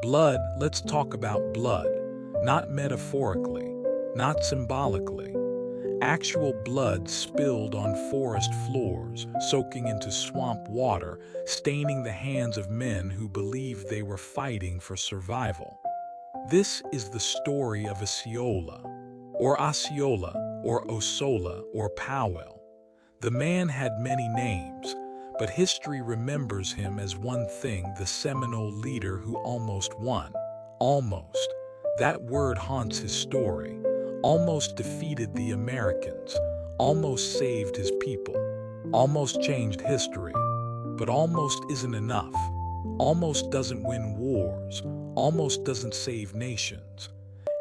Blood, let's talk about blood. Not metaphorically, not symbolically. Actual blood spilled on forest floors, soaking into swamp water, staining the hands of men who believed they were fighting for survival. This is the story of Osceola, or Osceola, or Osceola, or Powell. The man had many names, but history remembers him as one thing: the Seminole leader who almost won. Almost. That word haunts his story. Almost defeated the Americans. Almost saved his people. Almost changed history. But almost isn't enough. Almost doesn't win wars. Almost doesn't save nations.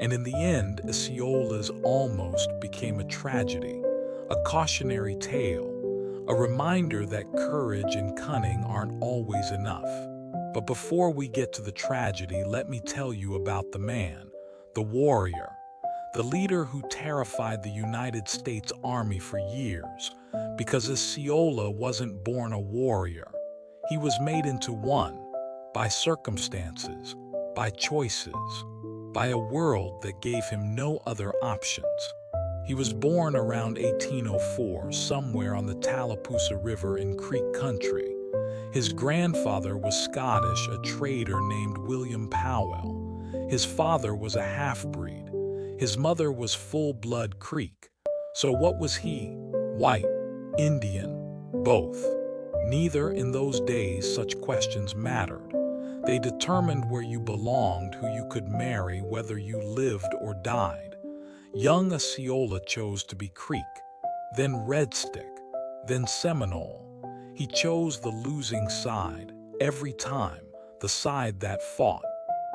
And in the end, Osceola's almost became a tragedy, a cautionary tale, a reminder that courage and cunning aren't always enough. But before we get to the tragedy, let me tell you about the man, the warrior, the leader who terrified the United States Army for years, because Osceola wasn't born a warrior. He was made into one, by circumstances, by choices, by a world that gave him no other options. He was born around 1804, somewhere on the Tallapoosa River in Creek Country. His grandfather was Scottish, a trader named William Powell. His father was a half-breed. His mother was full-blood Creek. So what was he? White? Indian? Both. Neither. In those days such questions mattered. They determined where you belonged, who you could marry, whether you lived or died. Young Osceola chose to be Creek, then Red Stick, then Seminole. He chose the losing side every time, the side that fought,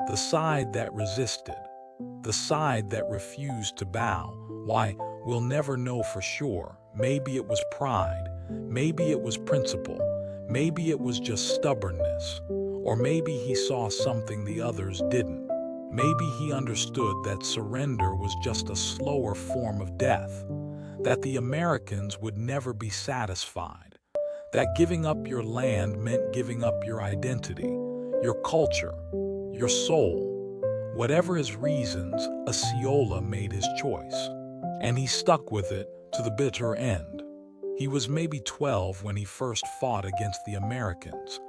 the side that resisted, the side that refused to bow. Why? We'll never know for sure. Maybe it was pride, maybe it was principle, maybe it was just stubbornness, or maybe he saw something the others didn't. Maybe he understood that surrender was just a slower form of death, that the Americans would never be satisfied, that giving up your land meant giving up your identity, your culture, your soul. Whatever his reasons, Osceola made his choice, and he stuck with it to the bitter end. He was maybe 12 when he first fought against the Americans.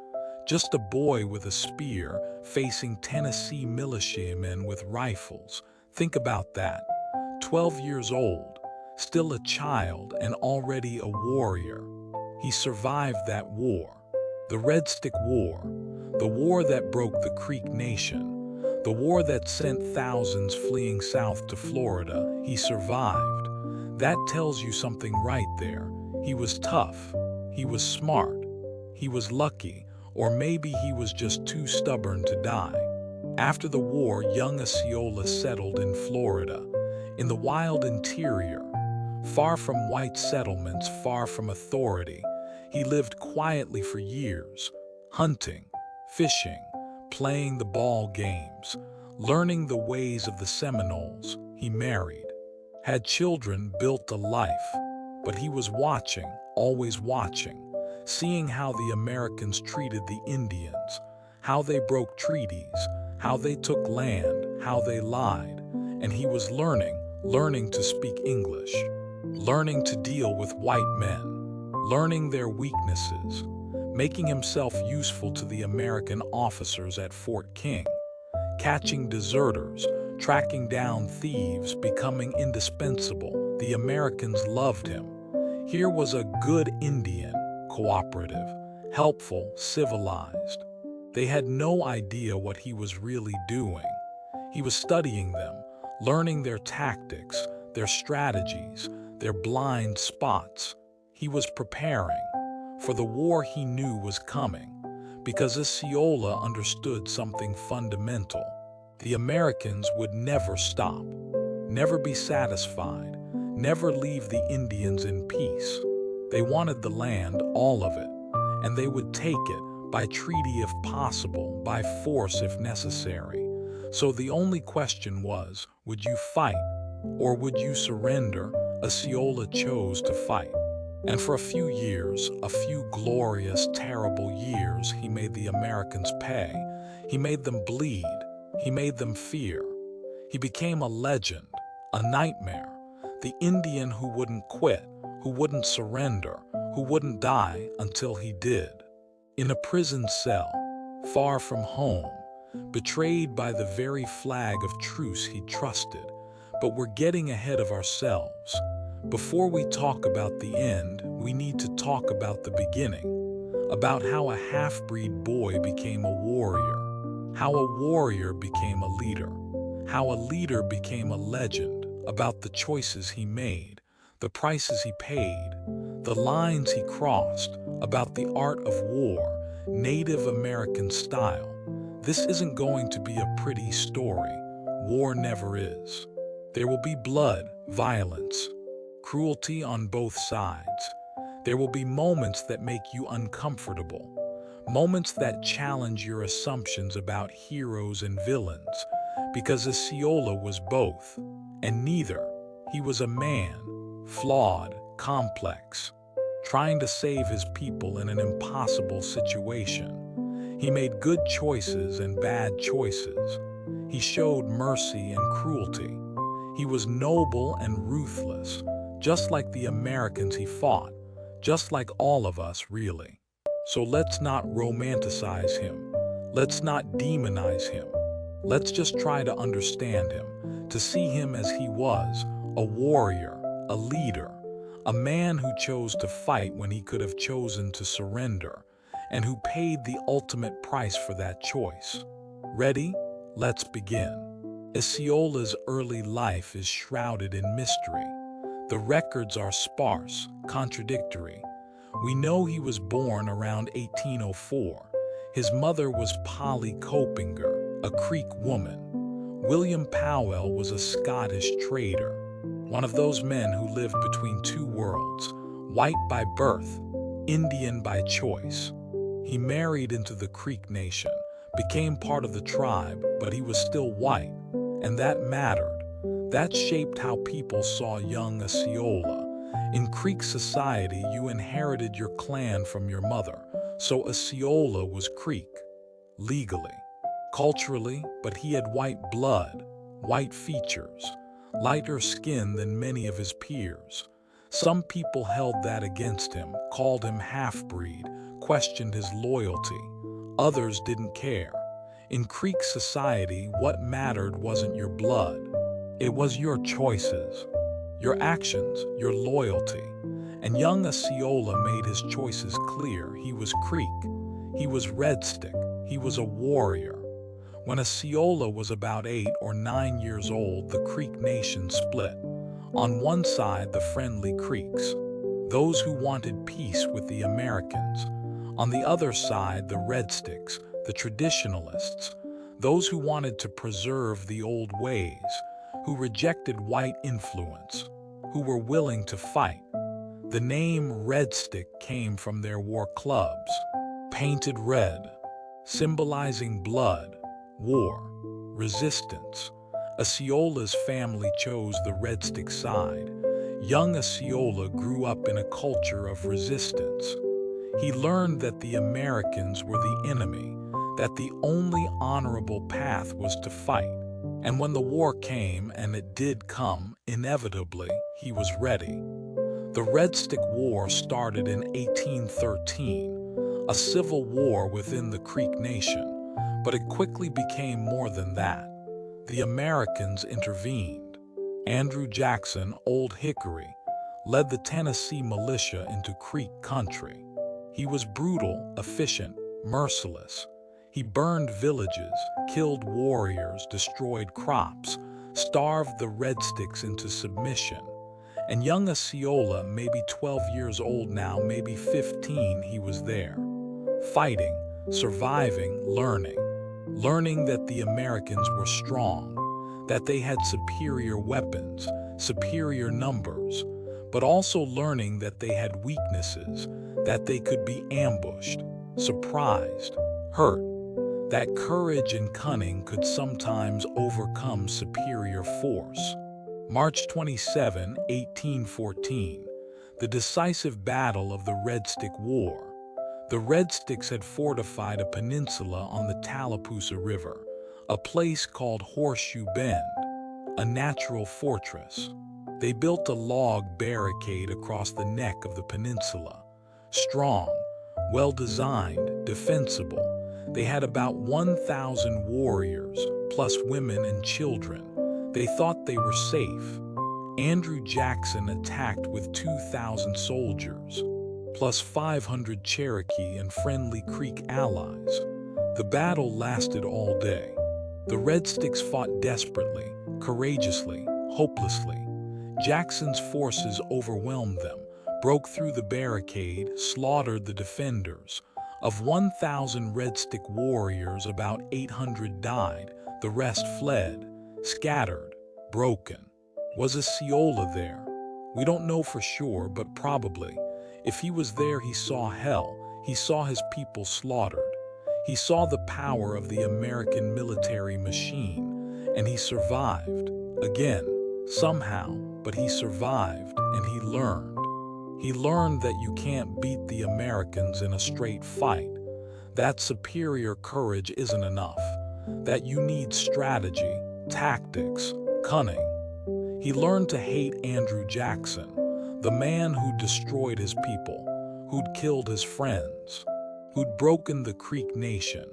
Just a boy with a spear facing Tennessee militiamen with rifles. Think about that. 12 years old, still a child and already a warrior. He survived that war. The Red Stick War. The war that broke the Creek Nation. The war that sent thousands fleeing south to Florida. He survived. That tells you something right there. He was tough. He was smart. He was lucky. Or maybe he was just too stubborn to die. After the war, young Osceola settled in Florida, in the wild interior, far from white settlements, far from authority. He lived quietly for years, hunting, fishing, playing the ball games, learning the ways of the Seminoles. He married, had children, built a life. But he was watching, always watching, seeing how the Americans treated the Indians, how they broke treaties, how they took land, how they lied. And he was learning to speak English, learning to deal with white men, learning their weaknesses, making himself useful to the American officers at Fort King, catching deserters, tracking down thieves, becoming indispensable. The Americans loved him. Here was a good Indian, cooperative, helpful, civilized. They had no idea what he was really doing. He was studying them, learning their tactics, their strategies, their blind spots. He was preparing for the war he knew was coming, because Osceola understood something fundamental. The Americans would never stop, never be satisfied, never leave the Indians in peace. They wanted the land, all of it, and they would take it, by treaty if possible, by force if necessary. So the only question was, would you fight, or would you surrender? Osceola chose to fight. And for a few years, a few glorious, terrible years, he made the Americans pay. He made them bleed. He made them fear. He became a legend, a nightmare, the Indian who wouldn't quit, who wouldn't surrender, who wouldn't die until he did. In a prison cell, far from home, betrayed by the very flag of truce he trusted. But we're getting ahead of ourselves. Before we talk about the end, we need to talk about the beginning, about how a half-breed boy became a warrior, how a warrior became a leader, how a leader became a legend, about the choices he made, the prices he paid, the lines he crossed, about the art of war, Native American style. This isn't going to be a pretty story. War never is. There will be blood, violence, cruelty on both sides. There will be moments that make you uncomfortable, moments that challenge your assumptions about heroes and villains, because Osceola was both, and neither. He was a man, flawed, complex, trying to save his people in an impossible situation. He made good choices and bad choices. He showed mercy and cruelty. He was noble and ruthless, just like the Americans he fought, just like all of us, really. So let's not romanticize him. Let's not demonize him. Let's just try to understand him, to see him as he was, a warrior, a leader, a man who chose to fight when he could have chosen to surrender, and who paid the ultimate price for that choice. Ready? Let's begin. Osceola's early life is shrouded in mystery. The records are sparse, contradictory. We know he was born around 1804. His mother was Polly Copinger, a Creek woman. William Powell was a Scottish trader, one of those men who lived between two worlds, white by birth, Indian by choice. He married into the Creek Nation, became part of the tribe, but he was still white, and that mattered. That shaped how people saw young Osceola. In Creek society, you inherited your clan from your mother, so Osceola was Creek, legally. Culturally, but he had white blood, white features, lighter skin than many of his peers. Some people held that against him, called him half-breed, questioned his loyalty. Others didn't care. In Creek society, what mattered wasn't your blood. It was your choices, your actions, your loyalty. And young Osceola made his choices clear. He was Creek. He was Red Stick. He was a warrior. When Osceola was about 8 or 9 years old, the Creek Nation split. On one side, the friendly Creeks, those who wanted peace with the Americans. On the other side, the Red Sticks, the traditionalists, those who wanted to preserve the old ways, who rejected white influence, who were willing to fight. The name Red Stick came from their war clubs, painted red, symbolizing blood, war, resistance. Osceola's family chose the Red Stick side. Young Osceola grew up in a culture of resistance. He learned that the Americans were the enemy, that the only honorable path was to fight. And when the war came, and it did come, inevitably, he was ready. The Red Stick War started in 1813, a civil war within the Creek Nation, but it quickly became more than that. The Americans intervened. Andrew Jackson, Old Hickory, led the Tennessee militia into Creek country. He was brutal, efficient, merciless. He burned villages, killed warriors, destroyed crops, starved the Red Sticks into submission. And young Osceola, maybe 12 years old now, maybe 15, he was there, fighting, surviving, learning that the Americans were strong, that they had superior weapons, superior numbers, but also learning that they had weaknesses, that they could be ambushed, surprised, hurt, that courage and cunning could sometimes overcome superior force. March 27, 1814, the decisive battle of the Red Stick War. The Red Sticks had fortified a peninsula on the Tallapoosa River, a place called Horseshoe Bend, a natural fortress. They built a log barricade across the neck of the peninsula. Strong, well-designed, defensible. They had about 1,000 warriors, plus women and children. They thought they were safe. Andrew Jackson attacked with 2,000 soldiers, plus 500 Cherokee and Friendly Creek allies. The battle lasted all day. The Red Sticks fought desperately, courageously, hopelessly. Jackson's forces overwhelmed them, broke through the barricade, slaughtered the defenders. Of 1,000 Red Stick warriors, about 800 died. The rest fled, scattered, broken. Was Osceola there? We don't know for sure, but probably. If he was there, he saw hell. He saw his people slaughtered. He saw the power of the American military machine, and he survived. Again, somehow, but he survived, and he learned. He learned that you can't beat the Americans in a straight fight, that superior courage isn't enough, that you need strategy, tactics, cunning. He learned to hate Andrew Jackson, the man who destroyed his people, who'd killed his friends, who'd broken the Creek Nation.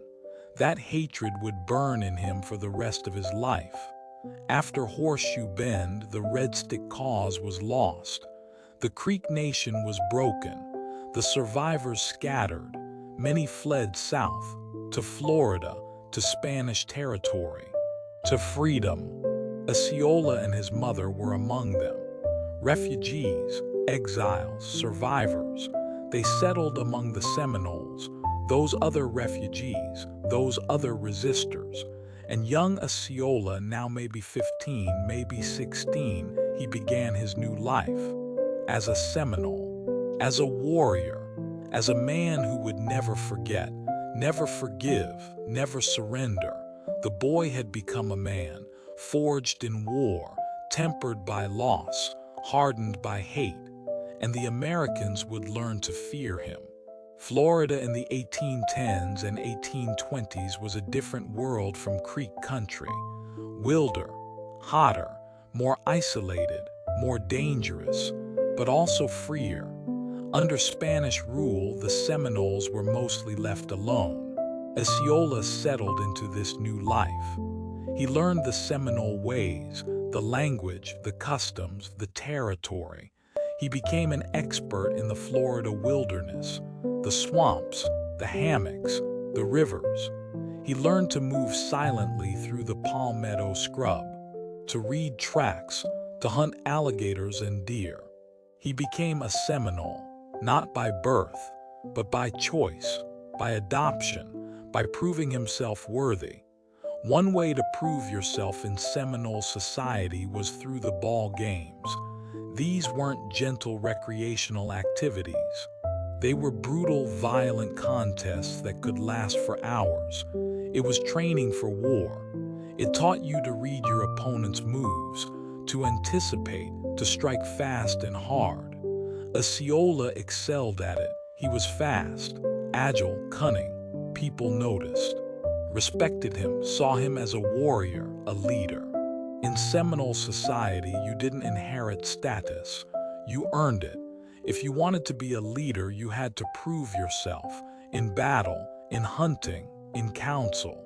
That hatred would burn in him for the rest of his life. After Horseshoe Bend, the Red Stick cause was lost. The Creek Nation was broken. The survivors scattered. Many fled south, to Florida, to Spanish territory, to freedom. Osceola and his mother were among them. Refugees, exiles, survivors. They settled among the Seminoles, those other refugees, those other resistors. And young Osceola, now maybe 15, maybe 16, he began his new life. As a Seminole, as a warrior, as a man who would never forget, never forgive, never surrender. The boy had become a man, forged in war, tempered by loss, hardened by hate, and the Americans would learn to fear him. Florida in the 1810s and 1820s was a different world from Creek country. Wilder, hotter, more isolated, more dangerous, but also freer. Under Spanish rule, the Seminoles were mostly left alone. Osceola settled into this new life. He learned the Seminole ways, the language, the customs, the territory. He became an expert in the Florida wilderness, the swamps, the hammocks, the rivers. He learned to move silently through the palmetto scrub, to read tracks, to hunt alligators and deer. He became a Seminole, not by birth, but by choice, by adoption, by proving himself worthy. One way to prove yourself in Seminole society was through the ball games. These weren't gentle recreational activities. They were brutal, violent contests that could last for hours. It was training for war. It taught you to read your opponent's moves, to anticipate, to strike fast and hard. Osceola excelled at it. He was fast, agile, cunning. People noticed, respected him, saw him as a warrior, a leader. In Seminole society, you didn't inherit status. You earned it. If you wanted to be a leader, you had to prove yourself in battle, in hunting, in council.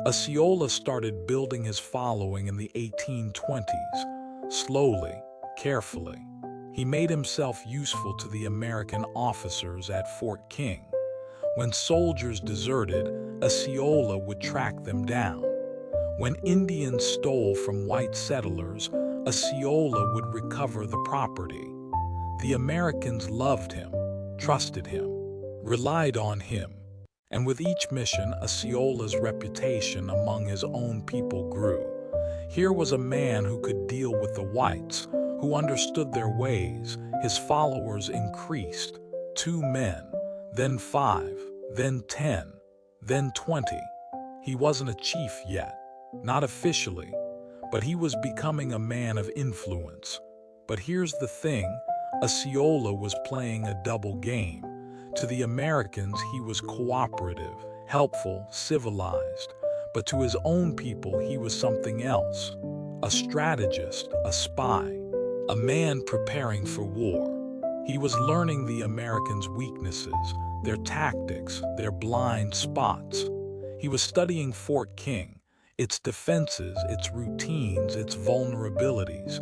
Osceola started building his following in the 1820s, slowly, carefully. He made himself useful to the American officers at Fort King. When soldiers deserted, Osceola would track them down. When Indians stole from white settlers, Osceola would recover the property. The Americans loved him, trusted him, relied on him. And with each mission, Osceola's reputation among his own people grew. Here was a man who could deal with the whites, who understood their ways. His followers increased. 2 men, then 5, then 10, then 20. He wasn't a chief yet, not officially, but he was becoming a man of influence. But here's the thing, Osceola was playing a double game. To the Americans, he was cooperative, helpful, civilized. But to his own people, he was something else. A strategist, a spy, a man preparing for war. He was learning the Americans' weaknesses, their tactics, their blind spots. He was studying Fort King, its defenses, its routines, its vulnerabilities.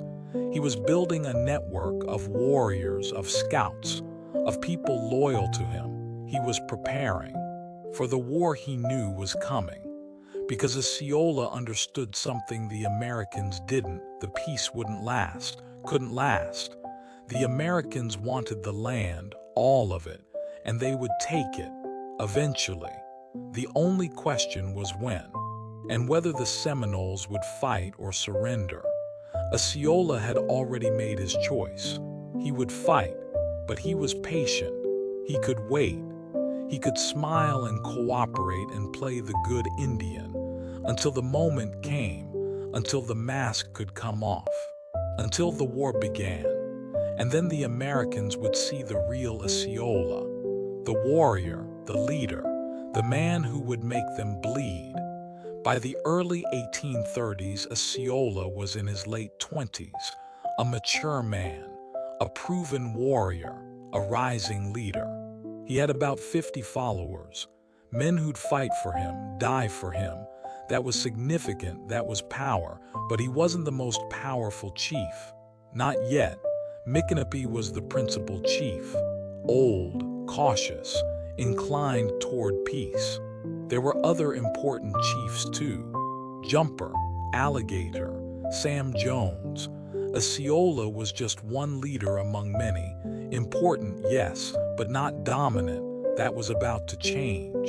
He was building a network of warriors, of scouts, of people loyal to him. He was preparing for the war he knew was coming. Because Osceola understood something the Americans didn't, the peace wouldn't last, couldn't last. The Americans wanted the land, all of it, and they would take it, eventually. The only question was when, and whether the Seminoles would fight or surrender. Osceola had already made his choice. He would fight, but he was patient. He could wait. He could smile and cooperate and play the good Indian until the moment came, until the mask could come off, until the war began. And then the Americans would see the real Osceola, the warrior, the leader, the man who would make them bleed. By the early 1830s, Osceola was in his late 20s, a mature man, a proven warrior, a rising leader. He had about 50 followers, men who'd fight for him, die for him. That was significant, that was power, but he wasn't the most powerful chief. Not yet. Micanopy was the principal chief, old, cautious, inclined toward peace. There were other important chiefs too. Jumper, Alligator, Sam Jones. Osceola was just one leader among many. Important, yes, but not dominant. That was about to change.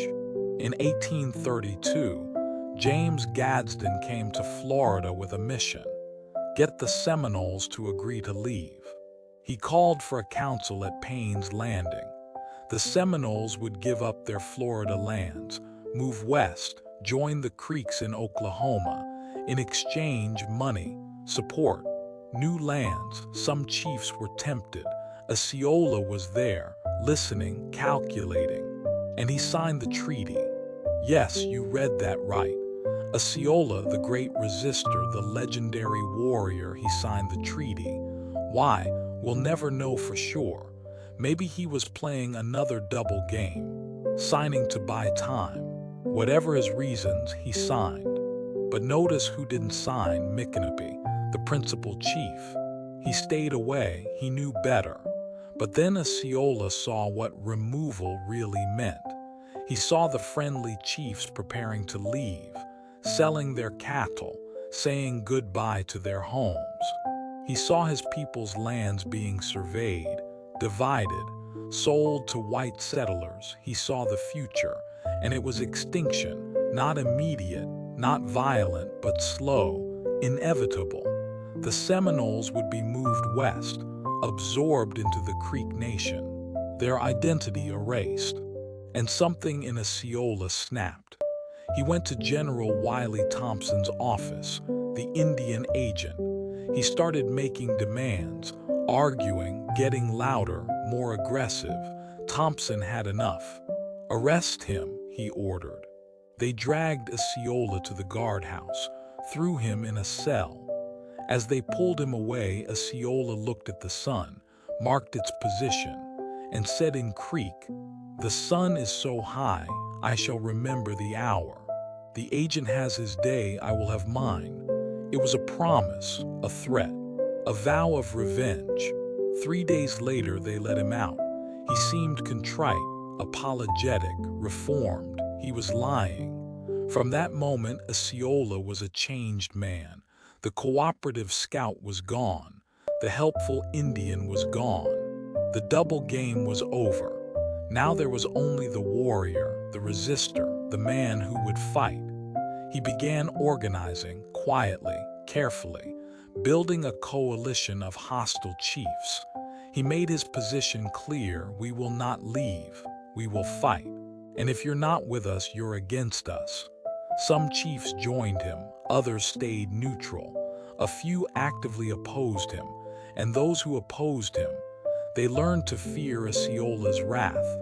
In 1832, James Gadsden came to Florida with a mission: get the Seminoles to agree to leave. He called for a council at Payne's Landing. The Seminoles would give up their Florida lands, move west, join the Creeks in Oklahoma. In exchange, money, support, new lands. Some chiefs were tempted. Osceola was there, listening, calculating. And he signed the treaty. Yes, you read that right. Osceola, the great resistor, the legendary warrior, he signed the treaty. Why? We'll never know for sure. Maybe he was playing another double game, signing to buy time. Whatever his reasons, he signed. But notice who didn't sign: Micanopy, the principal chief. He stayed away, he knew better. But then Osceola saw what removal really meant. He saw the friendly chiefs preparing to leave, selling their cattle, saying goodbye to their homes. He saw his people's lands being surveyed, divided, sold to white settlers. He saw the future, and it was extinction, not immediate, not violent, but slow, inevitable. The Seminoles would be moved west, absorbed into the Creek Nation, their identity erased. And something in Osceola snapped. He went to General Wiley Thompson's office, the Indian agent. He started making demands, arguing, getting louder, more aggressive. Thompson had enough. Arrest him, he ordered. They dragged Osceola to the guardhouse, threw him in a cell. As they pulled him away, Osceola looked at the sun, marked its position, and said in Creek, "The sun is so high, I shall remember the hour. The agent has his day, I will have mine." It was a promise, a threat, a vow of revenge. 3 days later, they let him out. He seemed contrite, apologetic, reformed. He was lying. From that moment, Osceola was a changed man. The cooperative scout was gone. The helpful Indian was gone. The double game was over. Now there was only the warrior, the resistor, the man who would fight. He began organizing, quietly, carefully, building a coalition of hostile chiefs. He made his position clear: we will not leave, we will fight. And if you're not with us, you're against us. Some chiefs joined him, others stayed neutral. A few actively opposed him, and those who opposed him, they learned to fear Osceola's wrath.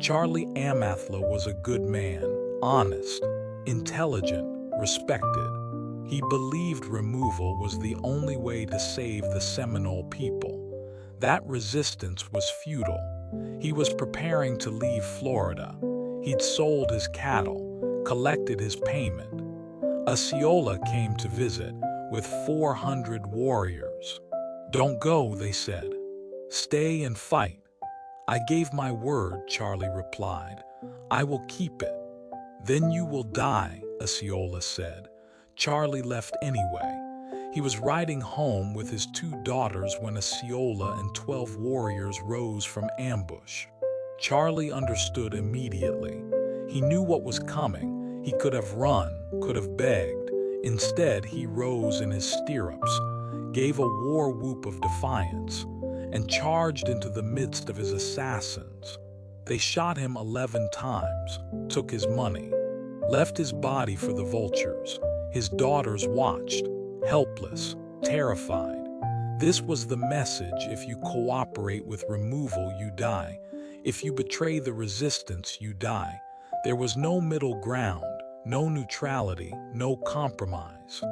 Charlie Amathla was a good man, honest, intelligent, respected. He believed removal was the only way to save the Seminole people. That resistance was futile. He was preparing to leave Florida. He'd sold his cattle, collected his payment. Osceola came to visit with 400 warriors. "Don't go," they said. "Stay and fight." "I gave my word," Charlie replied. "I will keep it." "Then you will die," Osceola said. Charlie left anyway. He was riding home with his 2 daughters when Osceola and 12 warriors rose from ambush. Charlie understood immediately. He knew what was coming. He could have run, could have begged. Instead, he rose in his stirrups, gave a war whoop of defiance, and charged into the midst of his assassins. They shot him 11 times, took his money, left his body for the vultures. His daughters watched, helpless, terrified. This was the message: if you cooperate with removal, you die. If you betray the resistance, you die. There was no middle ground, no neutrality, no compromise.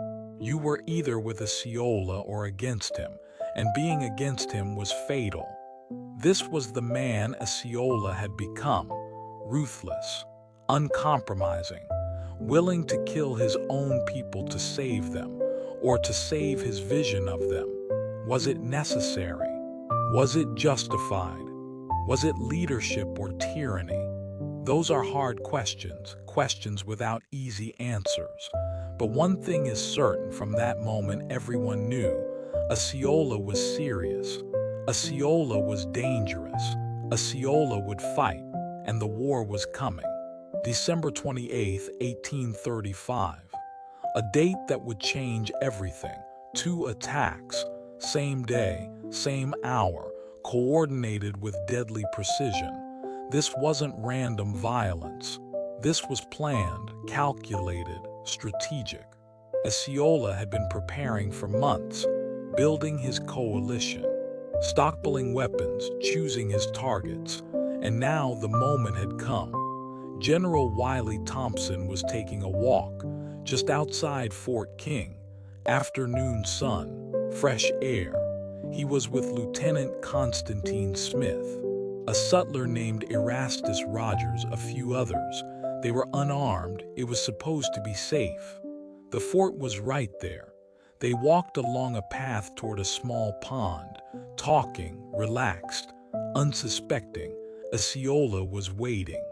You were either with Osceola or against him, and being against him was fatal. This was the man Osceola had become: ruthless, uncompromising, willing to kill his own people to save them, or to save his vision of them. Was it necessary? Was it justified? Was it leadership or tyranny? Those are hard questions, questions without easy answers. But one thing is certain: from that moment everyone knew Osceola was serious. Osceola was dangerous. Osceola would fight, and the war was coming. December 28, 1835. A date that would change everything. 2 attacks, same day, same hour, coordinated with deadly precision. This wasn't random violence. This was planned, calculated, strategic. Osceola had been preparing for months, building his coalition, stockpiling weapons, choosing his targets, and now the moment had come. General Wiley Thompson was taking a walk just outside Fort King. Afternoon sun, fresh air. He was with Lieutenant Constantine Smith, a sutler named Erastus Rogers, a few others. They were unarmed. It was supposed to be safe. The fort was right there. They walked along a path toward a small pond, talking, relaxed, unsuspecting. Osceola was waiting.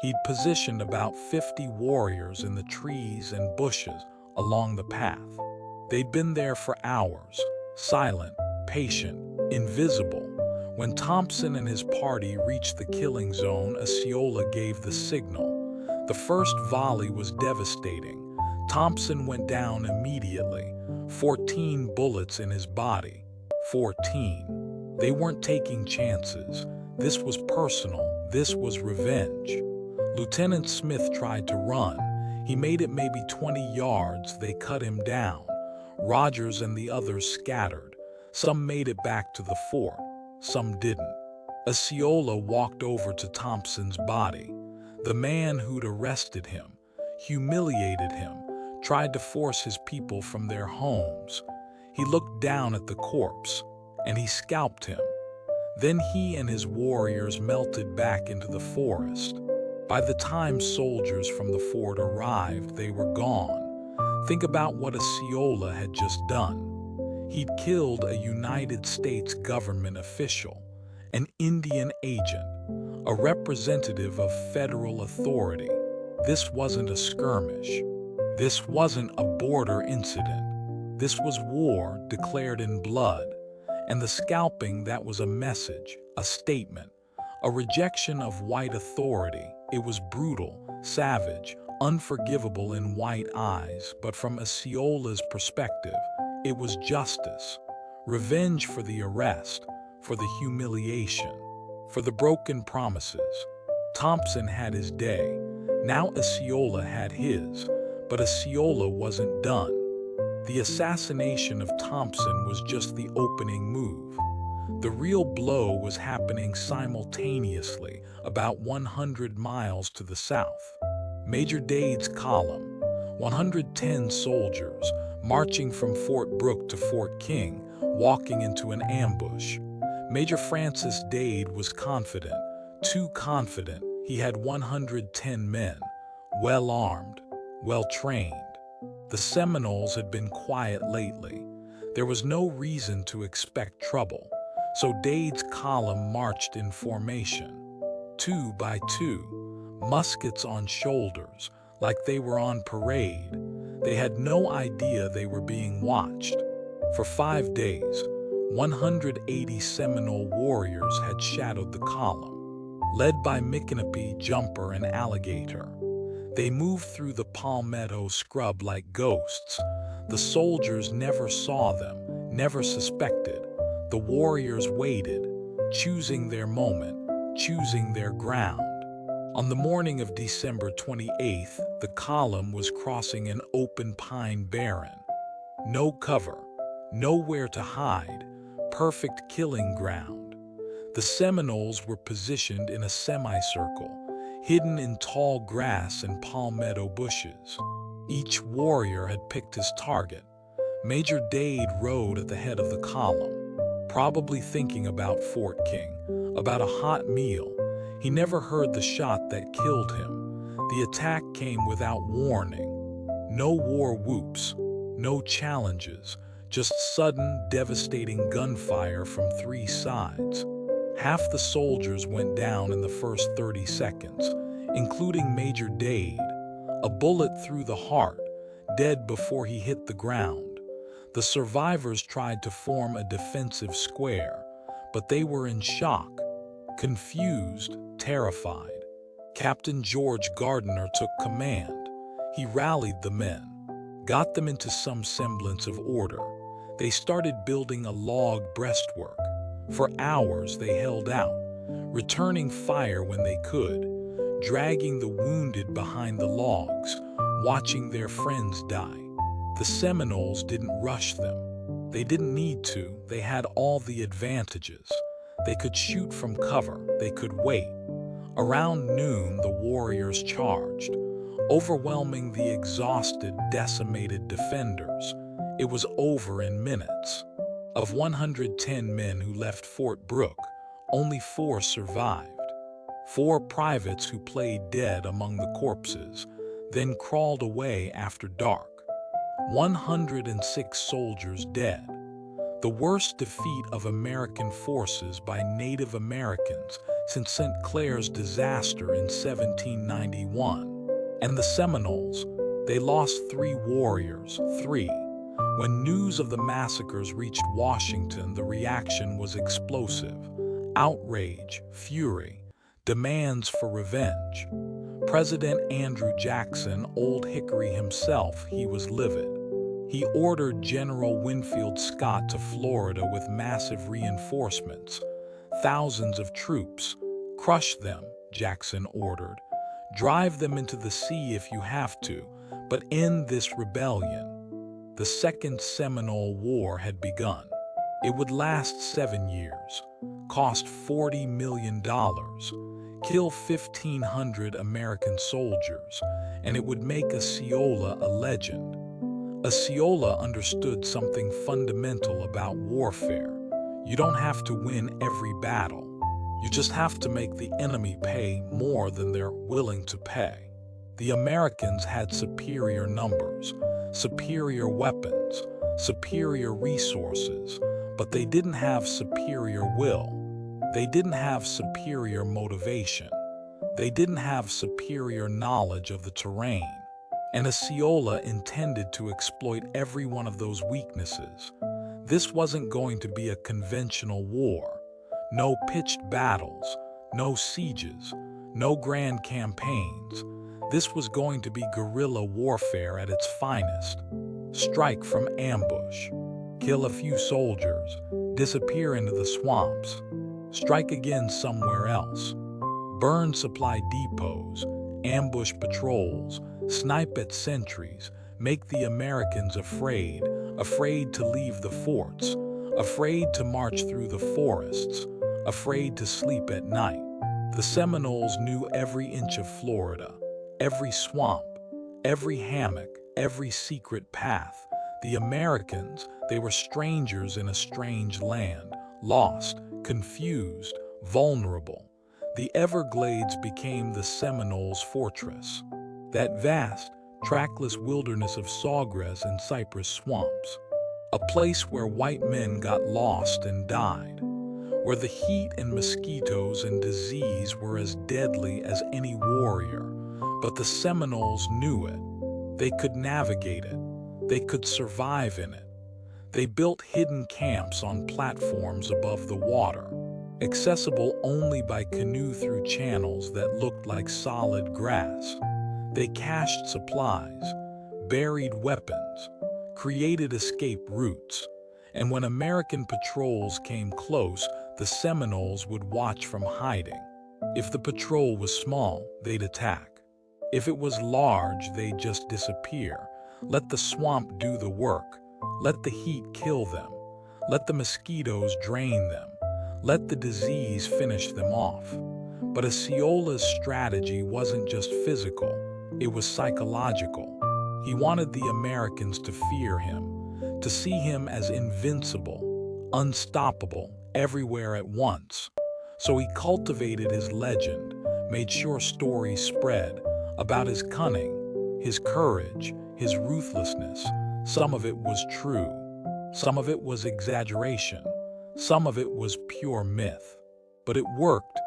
He'd positioned about 50 warriors in the trees and bushes along the path. They'd been there for hours, silent, patient, invisible. When Thompson and his party reached the killing zone, Osceola gave the signal. The first volley was devastating. Thompson went down immediately, 14 bullets in his body. 14. They weren't taking chances. This was personal. This was revenge. Lieutenant Smith tried to run. He made it maybe 20 yards. They cut him down. Rogers and the others scattered. Some made it back to the fort. Some didn't. Osceola walked over to Thompson's body. The man who'd arrested him, humiliated him, tried to force his people from their homes. He looked down at the corpse, and he scalped him. Then he and his warriors melted back into the forest. By the time soldiers from the fort arrived, they were gone. Think about what Osceola had just done. He'd killed a United States government official, an Indian agent, a representative of federal authority. This wasn't a skirmish. This wasn't a border incident. This was war declared in blood. And the scalping, that was a message, a statement, a rejection of white authority. It was brutal, savage, unforgivable in white eyes, but from Osceola's perspective, it was justice. Revenge for the arrest, for the humiliation, for the broken promises. Thompson had his day. Now Osceola had his, but Osceola wasn't done. The assassination of Thompson was just the opening move. The real blow was happening simultaneously, about 100 miles to the south. Major Dade's column, 110 soldiers, marching from Fort Brooke to Fort King, walking into an ambush. Major Francis Dade was confident, too confident. He had 110 men, well-armed, well-trained. The Seminoles had been quiet lately. There was no reason to expect trouble, so Dade's column marched in formation, 2 by 2, muskets on shoulders, like they were on parade. They had no idea they were being watched. For 5 days, 180 Seminole warriors had shadowed the column, led by Micanopy, Jumper, and Alligator. They moved through the palmetto scrub like ghosts. The soldiers never saw them, never suspected. The warriors waited, choosing their moment, choosing their ground. On the morning of December 28th, the column was crossing an open pine barren. No cover, nowhere to hide, perfect killing ground. The Seminoles were positioned in a semicircle, hidden in tall grass and palmetto bushes. Each warrior had picked his target. Major Dade rode at the head of the column, probably thinking about Fort King, about a hot meal. He never heard the shot that killed him. The attack came without warning. No war whoops, no challenges, just sudden, devastating gunfire from 3 sides. Half the soldiers went down in the first 30 seconds, including Major Dade, a bullet through the heart, dead before he hit the ground. The survivors tried to form a defensive square, but they were in shock, confused, terrified. Captain George Gardner took command. He rallied the men, got them into some semblance of order. They started building a log breastwork. For hours they held out, returning fire when they could, dragging the wounded behind the logs, watching their friends die. The Seminoles didn't rush them. They didn't need to. They had all the advantages. They could shoot from cover. They could wait. Around noon, the warriors charged, overwhelming the exhausted, decimated defenders. It was over in minutes. Of 110 men who left Fort Brooke, only 4 survived. 4 privates who played dead among the corpses, then crawled away after dark. 106 soldiers dead. The worst defeat of American forces by Native Americans since St. Clair's disaster in 1791. And the Seminoles, they lost 3 warriors, 3. When news of the massacres reached Washington, the reaction was explosive. Outrage, fury, demands for revenge. President Andrew Jackson, Old Hickory himself, he was livid. He ordered General Winfield Scott to Florida with massive reinforcements, thousands of troops. Crush them, Jackson ordered. Drive them into the sea if you have to, but end this rebellion. The Second Seminole War had begun. It would last 7 years, cost $40 million, kill 1,500 American soldiers, and it would make Osceola a legend. Osceola understood something fundamental about warfare. You don't have to win every battle. You just have to make the enemy pay more than they're willing to pay. The Americans had superior numbers, superior weapons, superior resources, but they didn't have superior will. They didn't have superior motivation. They didn't have superior knowledge of the terrain. And Osceola intended to exploit every one of those weaknesses. This wasn't going to be a conventional war. No pitched battles, no sieges, no grand campaigns. This was going to be guerrilla warfare at its finest. Strike from ambush. Kill a few soldiers. Disappear into the swamps. Strike again somewhere else. Burn supply depots. Ambush patrols. Snipe at sentries. Make the Americans afraid. Afraid to leave the forts. Afraid to march through the forests. Afraid to sleep at night. The Seminoles knew every inch of Florida. Every swamp, every hammock, every secret path. The Americans, they were strangers in a strange land, lost, confused, vulnerable. The Everglades became the Seminoles' fortress, that vast, trackless wilderness of sawgrass and cypress swamps, a place where white men got lost and died, where the heat and mosquitoes and disease were as deadly as any warrior. But the Seminoles knew it. They could navigate it. They could survive in it. They built hidden camps on platforms above the water, accessible only by canoe through channels that looked like solid grass. They cached supplies, buried weapons, created escape routes, and when American patrols came close, the Seminoles would watch from hiding. If the patrol was small, they'd attack. If it was large, they'd just disappear. Let the swamp do the work. Let the heat kill them. Let the mosquitoes drain them. Let the disease finish them off. But Osceola's strategy wasn't just physical, it was psychological. He wanted the Americans to fear him, to see him as invincible, unstoppable, everywhere at once. So he cultivated his legend, made sure stories spread about his cunning, his courage, his ruthlessness. Some of it was true, some of it was exaggeration, some of it was pure myth. But it worked.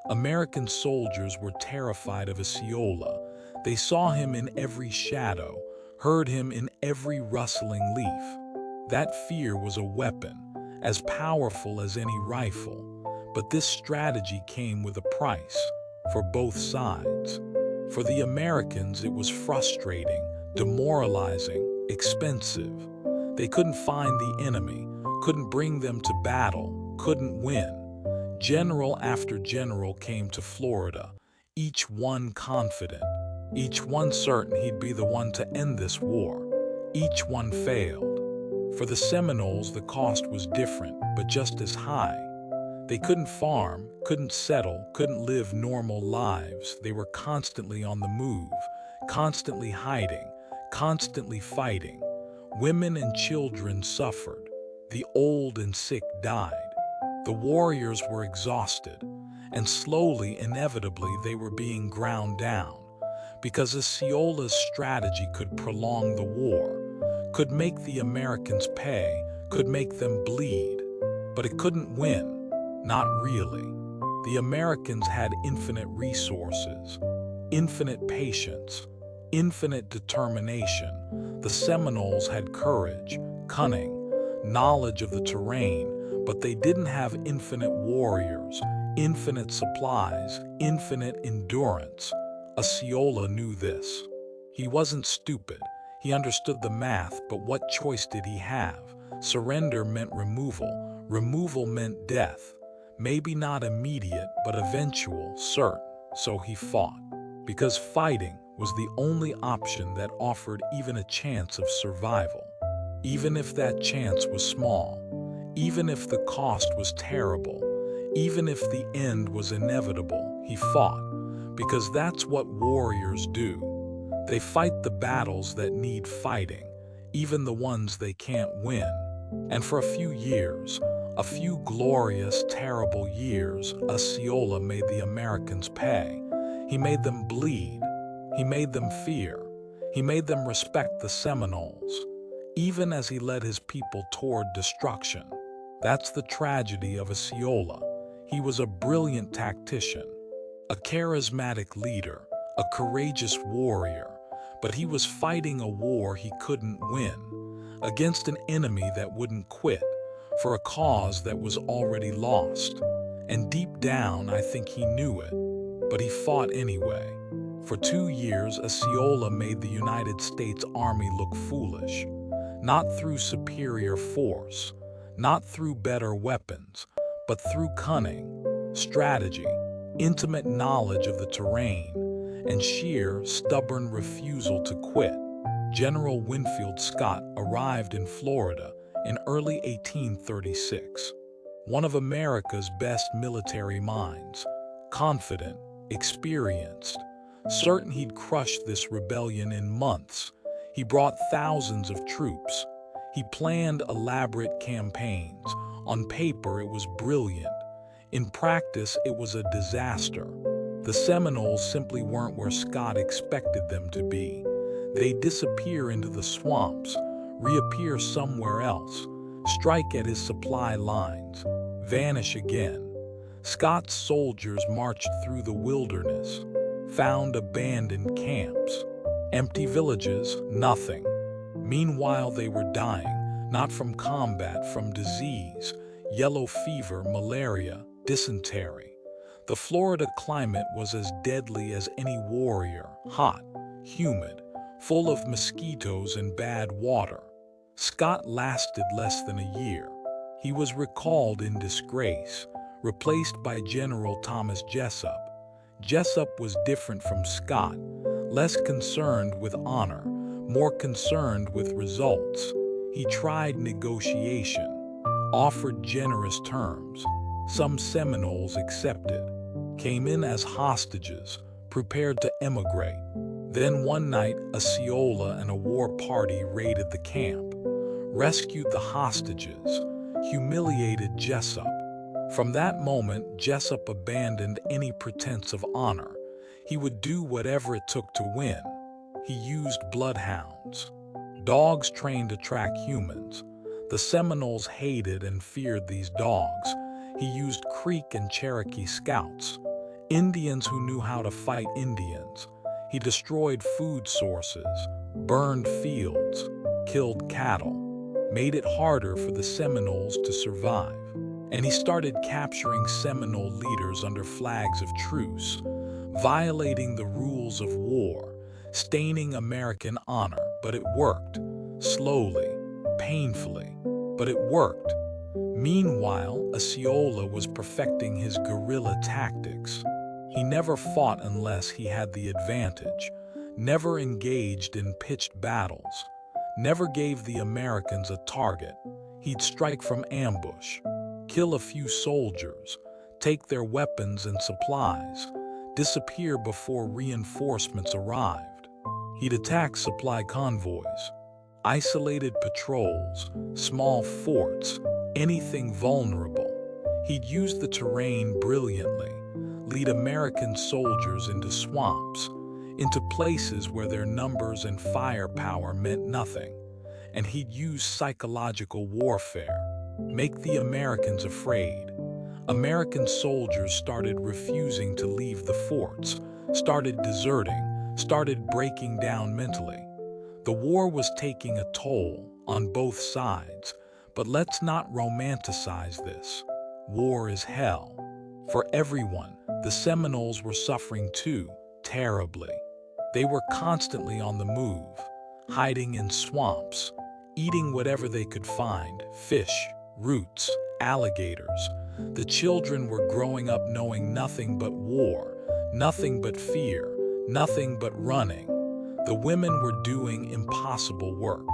American soldiers were terrified of Osceola. They saw him in every shadow, heard him in every rustling leaf. That fear was a weapon, as powerful as any rifle. But this strategy came with a price, for both sides. For the Americans, it was frustrating, demoralizing, expensive. They couldn't find the enemy, couldn't bring them to battle, couldn't win. General after general came to Florida, each one confident, each one certain he'd be the one to end this war. Each one failed. For the Seminoles, the cost was different, but just as high. They couldn't farm, couldn't settle, couldn't live normal lives. They were constantly on the move, constantly hiding, constantly fighting. Women and children suffered. The old and sick died. The warriors were exhausted, and slowly, inevitably, they were being ground down. Because Osceola's strategy could prolong the war, could make the Americans pay, could make them bleed. But it couldn't win. Not really. The Americans had infinite resources, infinite patience, infinite determination. The Seminoles had courage, cunning, knowledge of the terrain, but they didn't have infinite warriors, infinite supplies, infinite endurance. Osceola knew this. He wasn't stupid. He understood the math, but what choice did he have? Surrender meant removal. Removal meant death. Maybe not immediate, but eventual, certain. So he fought. Because fighting was the only option that offered even a chance of survival. Even if that chance was small. Even if the cost was terrible. Even if the end was inevitable, he fought. Because that's what warriors do. They fight the battles that need fighting, even the ones they can't win. And for a few years, a few glorious, terrible years, Osceola made the Americans pay. He made them bleed. He made them fear. He made them respect the Seminoles, even as he led his people toward destruction. That's the tragedy of Osceola. He was a brilliant tactician, a charismatic leader, a courageous warrior, but he was fighting a war he couldn't win, against an enemy that wouldn't quit, for a cause that was already lost. And deep down, I think he knew it, but he fought anyway. For 2 years, Osceola made the United States Army look foolish, not through superior force, not through better weapons, but through cunning, strategy, intimate knowledge of the terrain, and sheer, stubborn refusal to quit. General Winfield Scott arrived in Florida in early 1836, one of America's best military minds, confident, experienced, certain he'd crush this rebellion in months. He brought thousands of troops. He planned elaborate campaigns. On paper, it was brilliant. In practice, it was a disaster. The Seminoles simply weren't where Scott expected them to be. They disappear into the swamps, reappear somewhere else, strike at his supply lines, vanish again. Scott's soldiers marched through the wilderness, found abandoned camps, empty villages, nothing. Meanwhile, they were dying, not from combat, from disease, yellow fever, malaria, dysentery. The Florida climate was as deadly as any warrior, hot, humid, full of mosquitoes and bad water. Scott lasted less than a year. He was recalled in disgrace, replaced by General Thomas Jessup. Jessup was different from Scott, less concerned with honor, more concerned with results. He tried negotiation, offered generous terms. Some Seminoles accepted, came in as hostages, prepared to emigrate. Then one night, Osceola and a war party raided the camp, rescued the hostages, humiliated Jessup. From that moment, Jessup abandoned any pretense of honor. He would do whatever it took to win. He used bloodhounds, dogs trained to track humans. The Seminoles hated and feared these dogs. He used Creek and Cherokee scouts, Indians who knew how to fight Indians. He destroyed food sources, burned fields, killed cattle, made it harder for the Seminoles to survive. And he started capturing Seminole leaders under flags of truce, violating the rules of war, staining American honor. But it worked. Slowly, painfully, but it worked. Meanwhile, Osceola was perfecting his guerrilla tactics. He never fought unless he had the advantage, never engaged in pitched battles, never gave the Americans a target. He'd strike from ambush, kill a few soldiers, take their weapons and supplies, disappear before reinforcements arrived. He'd attack supply convoys, isolated patrols, small forts, anything vulnerable. He'd use the terrain brilliantly, lead American soldiers into swamps, into places where their numbers and firepower meant nothing. And he'd use psychological warfare, make the Americans afraid. American soldiers started refusing to leave the forts, started deserting, started breaking down mentally. The war was taking a toll on both sides, but let's not romanticize this. War is hell. For everyone, the Seminoles were suffering too, terribly. They were constantly on the move, hiding in swamps, eating whatever they could find, fish, roots, alligators. The children were growing up knowing nothing but war, nothing but fear, nothing but running. The women were doing impossible work,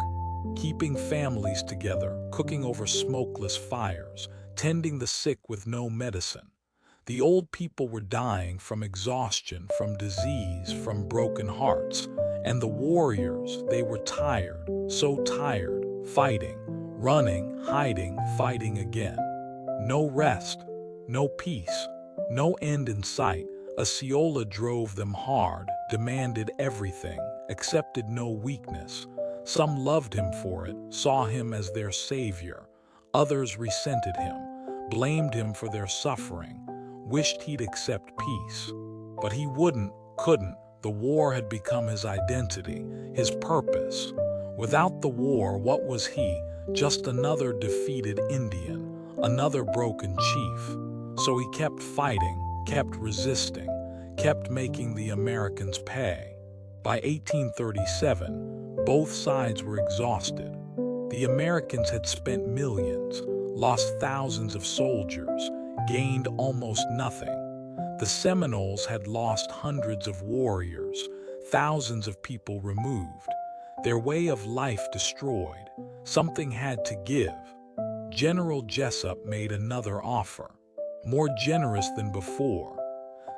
keeping families together, cooking over smokeless fires, tending the sick with no medicine. The old people were dying from exhaustion, from disease, from broken hearts. And the warriors, they were tired, so tired, fighting, running, hiding, fighting again. No rest, no peace, no end in sight. Osceola drove them hard, demanded everything, accepted no weakness. Some loved him for it, saw him as their savior. Others resented him, blamed him for their suffering, wished he'd accept peace. But he wouldn't, couldn't. The war had become his identity, his purpose. Without the war, what was he? Just another defeated Indian, another broken chief. So he kept fighting, kept resisting, kept making the Americans pay. By 1837, both sides were exhausted. The Americans had spent millions, lost thousands of soldiers, gained almost nothing. The Seminoles had lost hundreds of warriors, thousands of people removed, their way of life destroyed. Something had to give. General Jessup made another offer, more generous than before.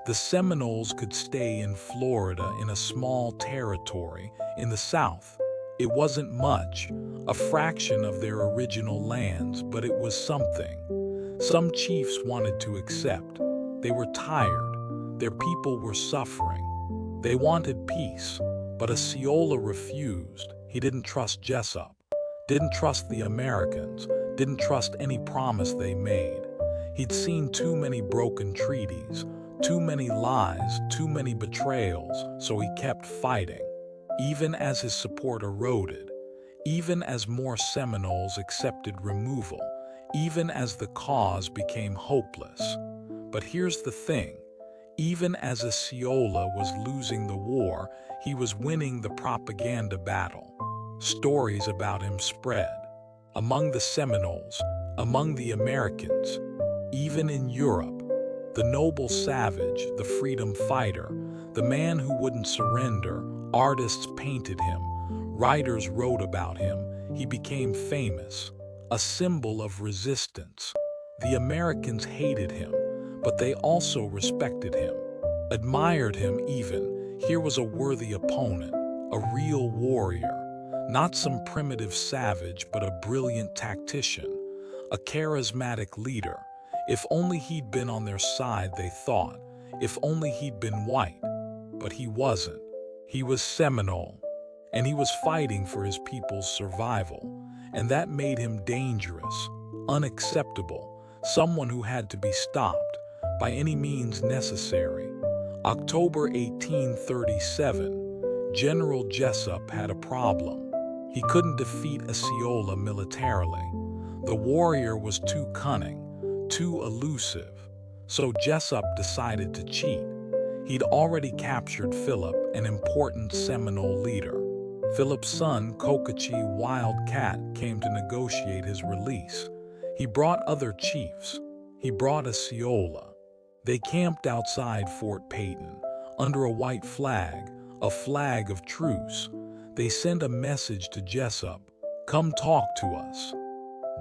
The Seminoles could stay in Florida in a small territory in the South, It wasn't much, a fraction of their original lands, but it was something. Some chiefs wanted to accept. They were tired. Their people were suffering. They wanted peace, but Osceola refused. He didn't trust Jessup, didn't trust the Americans, didn't trust any promise they made. He'd seen too many broken treaties, too many lies, too many betrayals, so he kept fighting. Even as his support eroded, even as more Seminoles accepted removal, even as the cause became hopeless. But here's the thing, even as Osceola was losing the war, he was winning the propaganda battle. Stories about him spread. Among the Seminoles, among the Americans, even in Europe. The noble savage, the freedom fighter, the man who wouldn't surrender, artists painted him, writers wrote about him. He became famous, a symbol of resistance. The Americans hated him, but they also respected him, admired him even. Here was a worthy opponent, a real warrior, not some primitive savage, but a brilliant tactician, a charismatic leader. If only he'd been on their side, they thought. If only he'd been white. But he wasn't. He was Seminole, and he was fighting for his people's survival. And that made him dangerous, unacceptable, someone who had to be stopped by any means necessary. October 1837, General Jessup had a problem. He couldn't defeat Osceola militarily. The warrior was too cunning, too elusive, so Jessup decided to cheat. He'd already captured Philip, an important Seminole leader. Philip's son, Cocoche Wildcat, came to negotiate his release. He brought other chiefs. He brought Osceola. They camped outside Fort Peyton, under a white flag, a flag of truce. They sent a message to Jessup, "Come talk to us."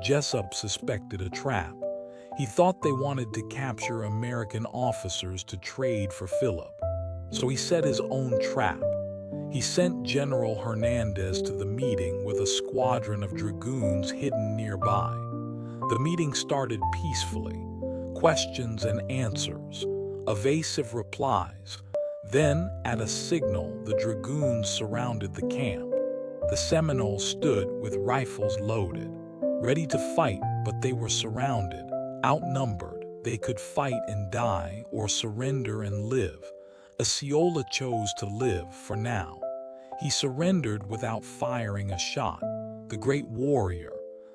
Jessup suspected a trap. He thought they wanted to capture American officers to trade for Philip. So he set his own trap. He sent General Hernandez to the meeting with a squadron of dragoons hidden nearby. The meeting started peacefully, questions and answers, evasive replies. Then, at a signal, the dragoons surrounded the camp. The Seminoles stood with rifles loaded, ready to fight, but they were surrounded. Outnumbered, they could fight and die or surrender and live. Osceola chose to live for now. He surrendered without firing a shot. The great warrior,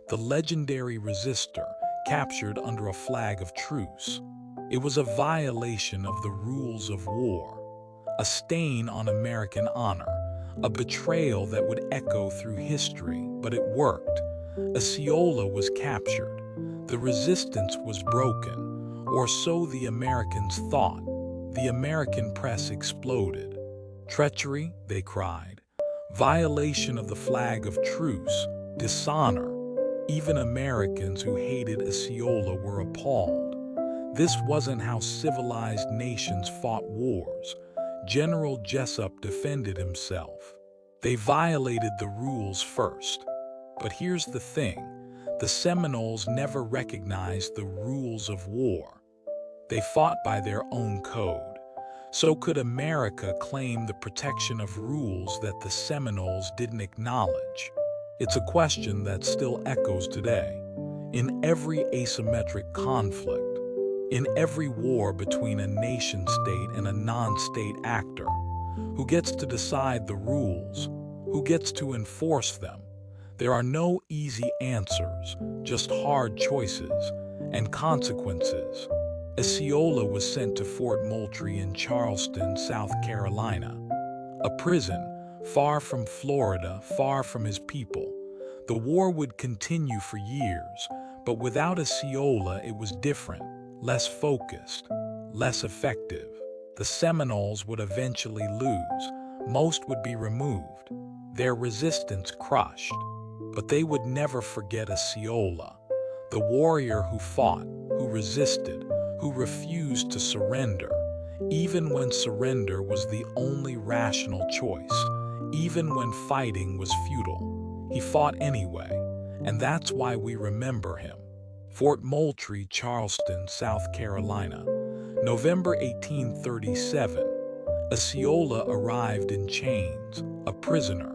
the legendary resistor, captured under a flag of truce. It was a violation of the rules of war, a stain on American honor, a betrayal that would echo through history, but it worked. Osceola was captured. The resistance was broken, or so the Americans thought. The American press exploded. Treachery, they cried. Violation of the flag of truce. Dishonor. Even Americans who hated Osceola were appalled. This wasn't how civilized nations fought wars. General Jessup defended himself. They violated the rules first. But here's the thing. The Seminoles never recognized the rules of war. They fought by their own code. So could America claim the protection of rules that the Seminoles didn't acknowledge? It's a question that still echoes today. In every asymmetric conflict, in every war between a nation-state and a non-state actor, who gets to decide the rules? Who gets to enforce them? There are no easy answers, just hard choices and consequences. Osceola was sent to Fort Moultrie in Charleston, South Carolina, a prison far from Florida, far from his people. The war would continue for years, but without Osceola it was different, less focused, less effective. The Seminoles would eventually lose. Most would be removed, their resistance crushed. But they would never forget Osceola, the warrior who fought, who resisted, who refused to surrender, even when surrender was the only rational choice, Even when fighting was futile, he fought anyway, and that's why we remember him. Fort Moultrie, Charleston, South Carolina, November 1837. Osceola arrived in chains, a prisoner,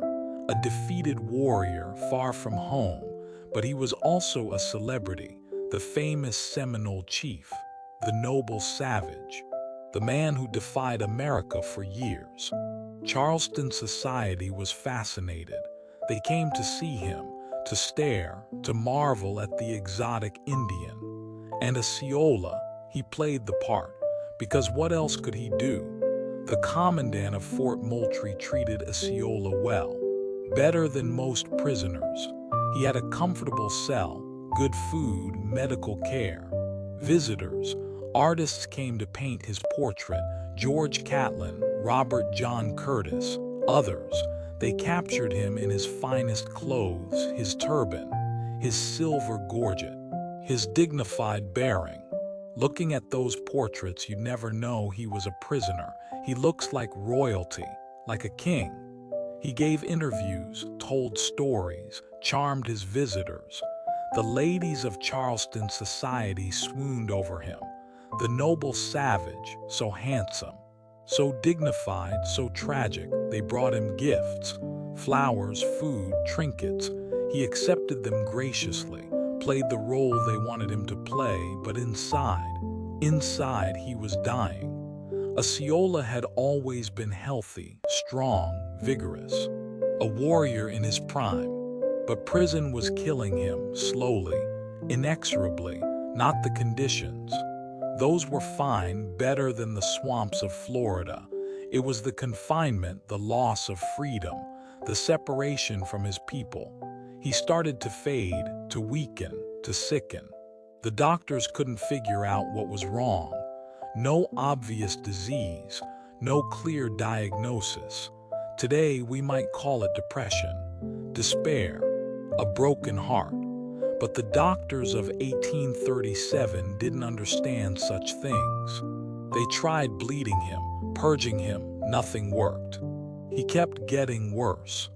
a defeated warrior far from home, but he was also a celebrity, the famous Seminole chief, the noble savage, the man who defied America for years. Charleston society was fascinated. They came to see him, to stare, to marvel at the exotic Indian. And Osceola, he played the part, because what else could he do? The commandant of Fort Moultrie treated Osceola well, better than most prisoners. He had a comfortable cell, good food, medical care. Visitors, artists came to paint his portrait, George Catlin, Robert John Curtis, others. They captured him in his finest clothes, his turban, his silver gorget, his dignified bearing. Looking at those portraits, you'd never know he was a prisoner. He looks like royalty, like a king. He gave interviews, told stories, charmed his visitors. The ladies of Charleston society swooned over him. The noble savage, so handsome, so dignified, so tragic, they brought him gifts, flowers, food, trinkets. He accepted them graciously, played the role they wanted him to play, but inside he was dying. Osceola had always been healthy, strong, vigorous, a warrior in his prime. But prison was killing him, slowly, inexorably, not the conditions. Those were fine, better than the swamps of Florida. It was the confinement, the loss of freedom, the separation from his people. He started to fade, to weaken, to sicken. The doctors couldn't figure out what was wrong. No obvious disease, no clear diagnosis. Today we might call it depression, despair, a broken heart. But the doctors of 1837 didn't understand such things. They tried bleeding him, purging him, nothing worked. He kept getting worse.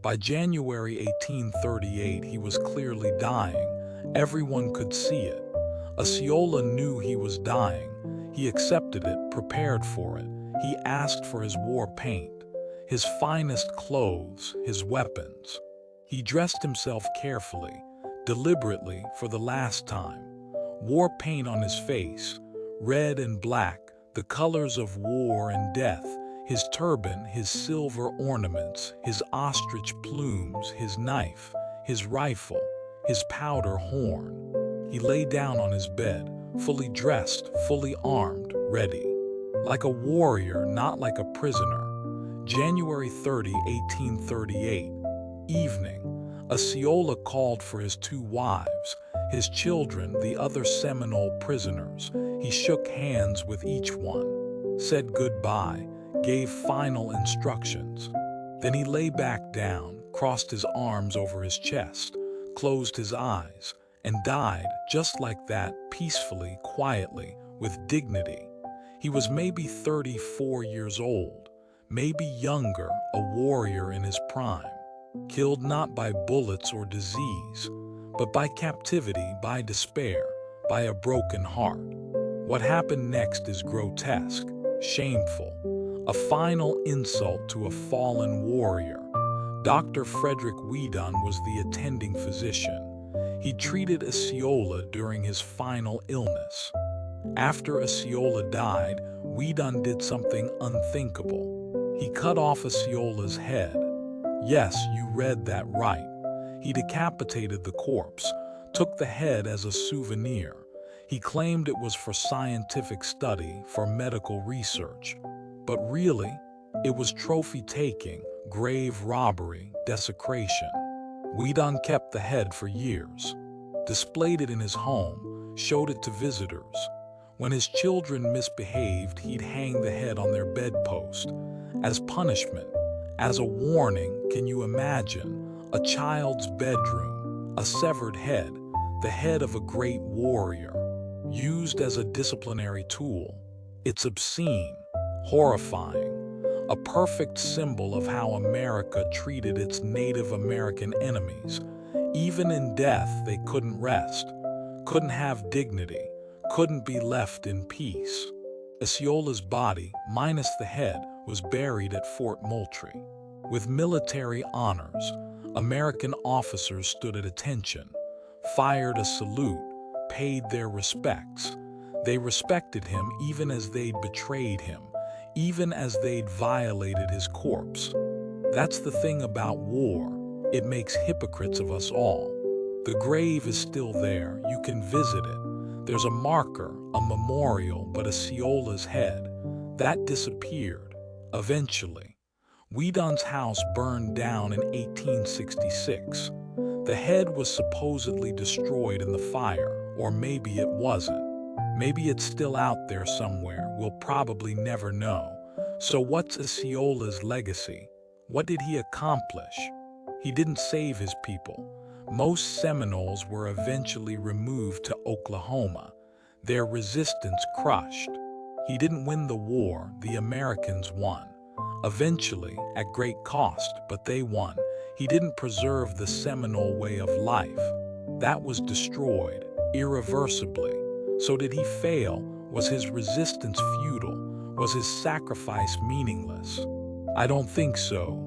By January 1838, he was clearly dying. Everyone could see it. Osceola knew he was dying. He accepted it, prepared for it. He asked for his war paint, his finest clothes, his weapons. He dressed himself carefully, deliberately for the last time. War paint on his face, red and black, the colors of war and death. His turban, his silver ornaments, his ostrich plumes, his knife, his rifle, his powder horn. He lay down on his bed, fully dressed, fully armed, ready. Like a warrior, not like a prisoner. January 30, 1838. Evening. Osceola called for his 2 wives, his children, the other Seminole prisoners. He shook hands with each one, said goodbye, gave final instructions. Then he lay back down, crossed his arms over his chest, closed his eyes, and died just like that, peacefully, quietly, with dignity. He was maybe 34 years old, maybe younger, a warrior in his prime. Killed not by bullets or disease, but by captivity, by despair, by a broken heart. What happened next is grotesque, shameful, a final insult to a fallen warrior. Dr. Frederick Weedon was the attending physician. He treated Osceola during his final illness. After Osceola died, Weedon did something unthinkable. He cut off Osceola's head. Yes, you read that right. He decapitated the corpse, took the head as a souvenir. He claimed it was for scientific study, for medical research. But really, it was trophy-taking, grave robbery, desecration. Weedon kept the head for years, displayed it in his home, showed it to visitors. When his children misbehaved, he'd hang the head on their bedpost. As punishment, as a warning. Can you imagine? A child's bedroom, a severed head, the head of a great warrior, used as a disciplinary tool. It's obscene, horrifying. a perfect symbol of how America treated its Native American enemies. Even in death, they couldn't rest, couldn't have dignity, couldn't be left in peace. Osceola's body, minus the head, was buried at Fort Moultrie. With military honors, American officers stood at attention, fired a salute, paid their respects. They respected him even as they'd betrayed him, even as they'd violated his corpse. That's the thing about war. It makes hypocrites of us all. The grave is still there. You can visit it. There's a marker, a memorial, but Osceola's head, that disappeared, eventually. Weedon's house burned down in 1866. The head was supposedly destroyed in the fire, or maybe it wasn't. Maybe it's still out there somewhere. We'll probably never know. So what's Osceola's legacy? What did he accomplish? He didn't save his people. Most Seminoles were eventually removed to Oklahoma, their resistance crushed. He didn't win the war, the Americans won. Eventually, at great cost, but they won. He didn't preserve the Seminole way of life. That was destroyed, irreversibly. So did he fail? Was his resistance futile? Was his sacrifice meaningless? I don't think so.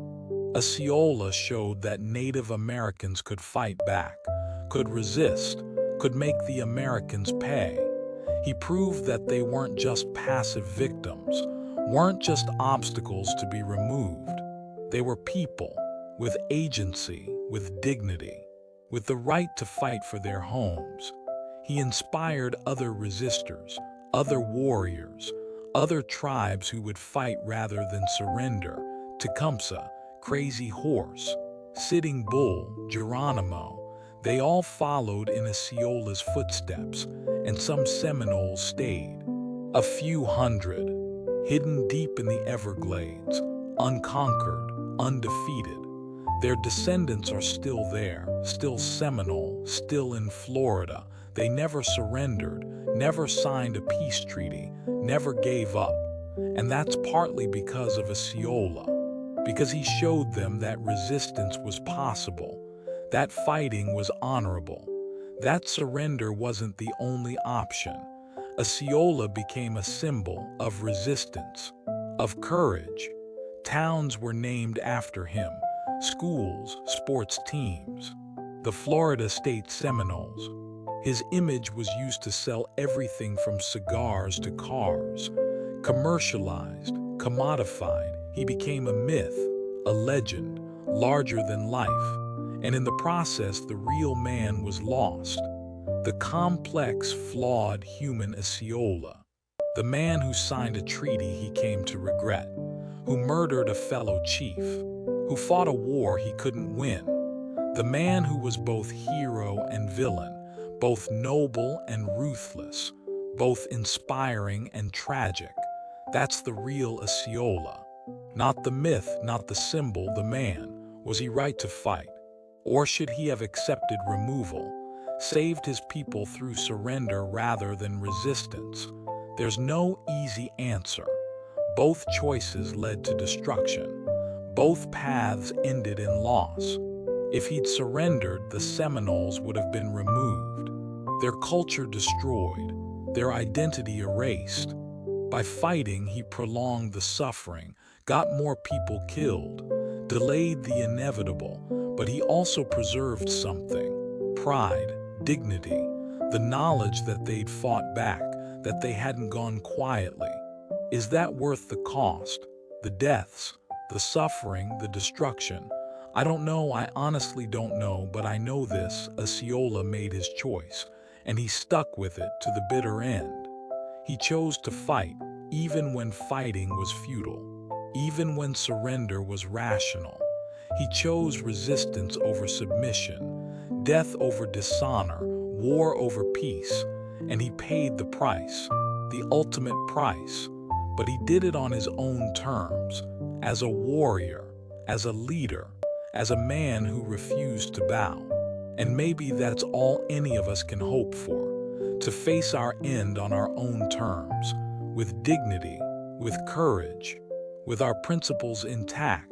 Osceola showed that Native Americans could fight back, could resist, could make the Americans pay. He proved that they weren't just passive victims, weren't just obstacles to be removed. They were people, with agency, with dignity, with the right to fight for their homes. He inspired other resistors, other warriors, other tribes who would fight rather than surrender. Tecumseh, Crazy Horse, Sitting Bull, Geronimo, they all followed in Osceola's footsteps, and some Seminoles stayed. A few hundred, hidden deep in the Everglades, unconquered, undefeated. Their descendants are still there, still Seminole, still in Florida. They never surrendered, never signed a peace treaty, never gave up. And that's partly because of Osceola, because he showed them that resistance was possible, that fighting was honorable, that surrender wasn't the only option. Osceola became a symbol of resistance, of courage. Towns were named after him, schools, sports teams, the Florida State Seminoles. His image was used to sell everything from cigars to cars. Commercialized, commodified, he became a myth, a legend, larger than life. And in the process, the real man was lost. The complex, flawed human Osceola. The man who signed a treaty he came to regret, who murdered a fellow chief, who fought a war he couldn't win. The man who was both hero and villain, both noble and ruthless, both inspiring and tragic. That's the real Osceola. Not the myth, not the symbol, the man. Was he right to fight? Or should he have accepted removal, saved his people through surrender rather than resistance? There's no easy answer. Both choices led to destruction. Both paths ended in loss. If he'd surrendered, the Seminoles would have been removed, their culture destroyed, their identity erased. By fighting, he prolonged the suffering, got more people killed, delayed the inevitable, but he also preserved something: pride, dignity, the knowledge that they'd fought back, that they hadn't gone quietly. Is that worth the cost? The deaths, the suffering, the destruction? I don't know, I honestly don't know, but I know this: Osceola made his choice, and he stuck with it to the bitter end. He chose to fight, even when fighting was futile, even when surrender was rational. He chose resistance over submission, death over dishonor, war over peace, and he paid the price, the ultimate price. But he did it on his own terms, as a warrior, as a leader, as a man who refused to bow. And maybe that's all any of us can hope for, to face our end on our own terms, with dignity, with courage, with our principles intact,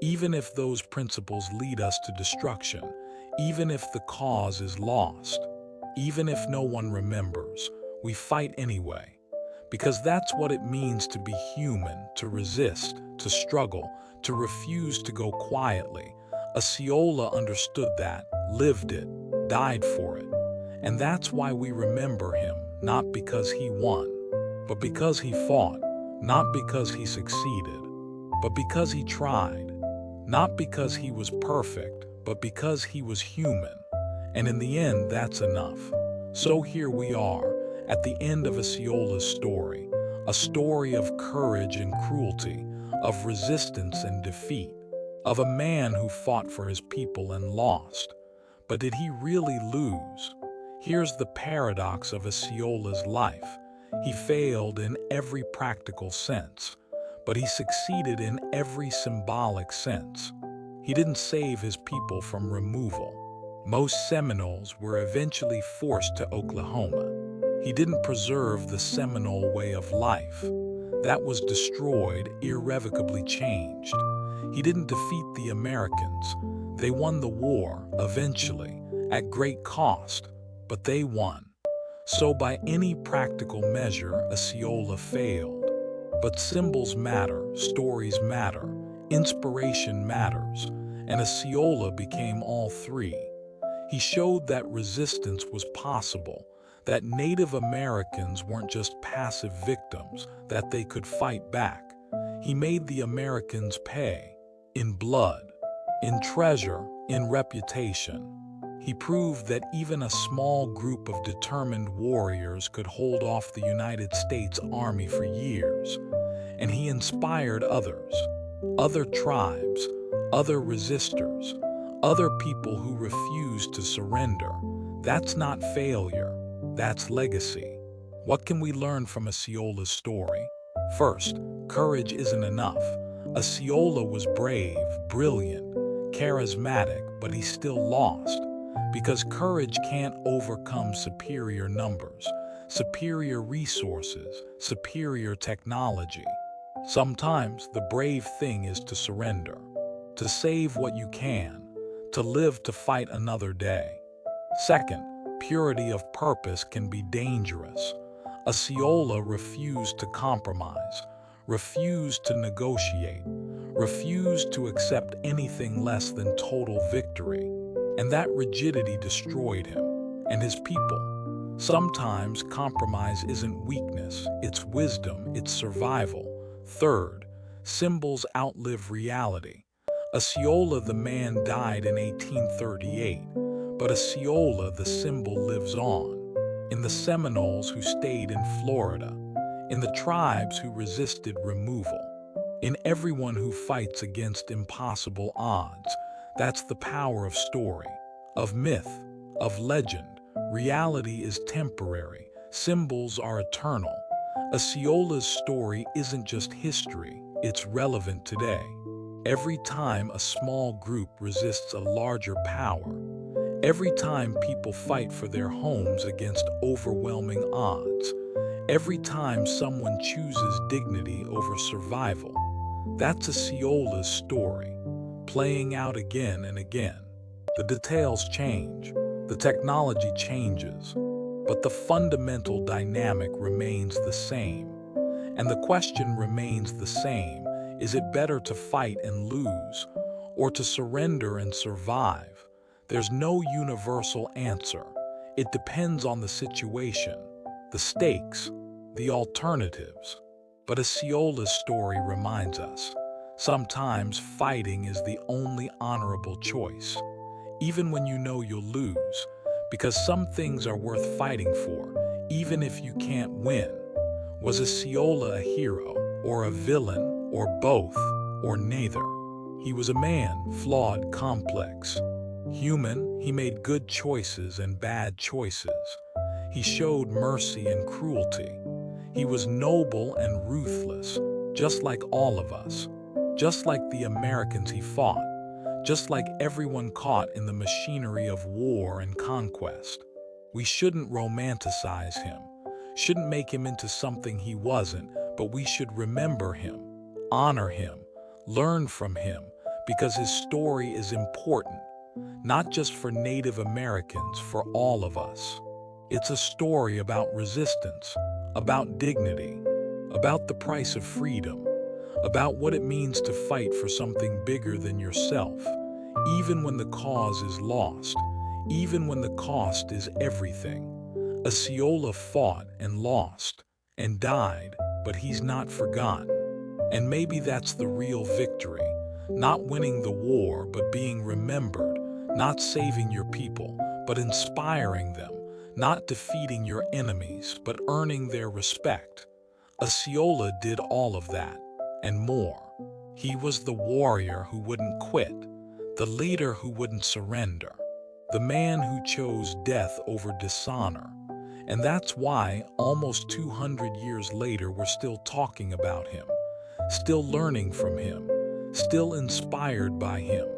even if those principles lead us to destruction, even if the cause is lost, even if no one remembers, we fight anyway. Because that's what it means to be human, to resist, to struggle, to refuse to go quietly. Osceola understood that, lived it, died for it. And that's why we remember him, not because he won, but because he fought, not because he succeeded, but because he tried, not because he was perfect, but because he was human. And in the end, that's enough. So here we are, at the end of Osceola's story, a story of courage and cruelty, of resistance and defeat, of a man who fought for his people and lost. But did he really lose? Here's the paradox of Osceola's life. He failed in every practical sense, but he succeeded in every symbolic sense. He didn't save his people from removal. Most Seminoles were eventually forced to Oklahoma. He didn't preserve the Seminole way of life. That was destroyed, irrevocably changed. He didn't defeat the Americans. They won the war, eventually, at great cost, but they won. So by any practical measure, Osceola failed. But symbols matter, stories matter, inspiration matters, and Osceola became all three. He showed that resistance was possible, that Native Americans weren't just passive victims, that they could fight back. He made the Americans pay, in blood, in treasure, in reputation. He proved that even a small group of determined warriors could hold off the United States Army for years. And he inspired others, other tribes, other resistors, other people who refused to surrender. That's not failure, that's legacy. What can we learn from Osceola's story? First, courage isn't enough. Osceola was brave, brilliant, charismatic, but he still lost. Because courage can't overcome superior numbers, superior resources, superior technology. Sometimes the brave thing is to surrender, to save what you can, to live to fight another day. Second, purity of purpose can be dangerous. Osceola refused to compromise, refused to negotiate, refused to accept anything less than total victory. And that rigidity destroyed him and his people. Sometimes compromise isn't weakness, it's wisdom, it's survival. Third, symbols outlive reality. Osceola the man died in 1838, but Osceola the symbol lives on. In the Seminoles who stayed in Florida, in the tribes who resisted removal, in everyone who fights against impossible odds. That's the power of story, of myth, of legend. Reality is temporary, symbols are eternal. Osceola's story isn't just history, it's relevant today. Every time a small group resists a larger power, every time people fight for their homes against overwhelming odds, every time someone chooses dignity over survival, that's Osceola's story, playing out again and again. The details change, the technology changes, but the fundamental dynamic remains the same. And the question remains the same: is it better to fight and lose, or to surrender and survive? There's no universal answer. It depends on the situation, the stakes, the alternatives. But Osceola's story reminds us, sometimes fighting is the only honorable choice, even when you know you'll lose, because some things are worth fighting for, even if you can't win. Was Osceola a hero, or a villain, or both, or neither? He was a man, flawed, complex. Human, he made good choices and bad choices. He showed mercy and cruelty. He was noble and ruthless, just like all of us, just like the Americans he fought, just like everyone caught in the machinery of war and conquest. We shouldn't romanticize him, shouldn't make him into something he wasn't, but we should remember him, honor him, learn from him, because his story is important, not just for Native Americans, for all of us. It's a story about resistance, about dignity, about the price of freedom, about what it means to fight for something bigger than yourself, even when the cause is lost, even when the cost is everything. Osceola fought and lost and died, but he's not forgotten. And maybe that's the real victory, not winning the war, but being remembered, not saving your people, but inspiring them, not defeating your enemies, but earning their respect. Osceola did all of that, and more. He was the warrior who wouldn't quit, the leader who wouldn't surrender, the man who chose death over dishonor. And that's why, almost 200 years later, we're still talking about him, still learning from him, still inspired by him,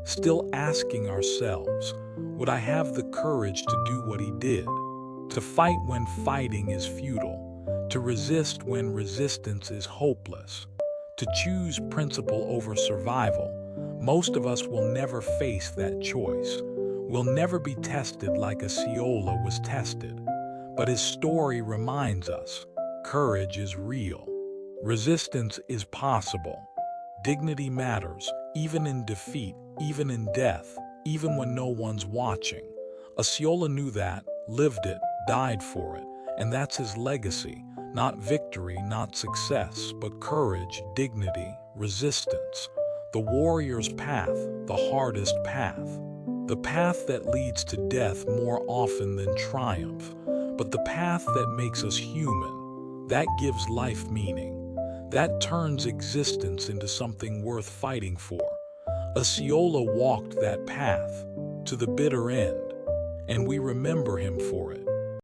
still asking ourselves, would I have the courage to do what he did? To fight when fighting is futile, to resist when resistance is hopeless, to choose principle over survival. Most of us will never face that choice. We'll never be tested like Osceola was tested. But his story reminds us, courage is real. Resistance is possible. Dignity matters, even in defeat, even in death, even when no one's watching. Osceola knew that, lived it, died for it, and that's his legacy. Not victory, not success, but courage, dignity, resistance. The warrior's path, the hardest path. The path that leads to death more often than triumph. But the path that makes us human, that gives life meaning. That turns existence into something worth fighting for. Osceola walked that path to the bitter end, and we remember him for it.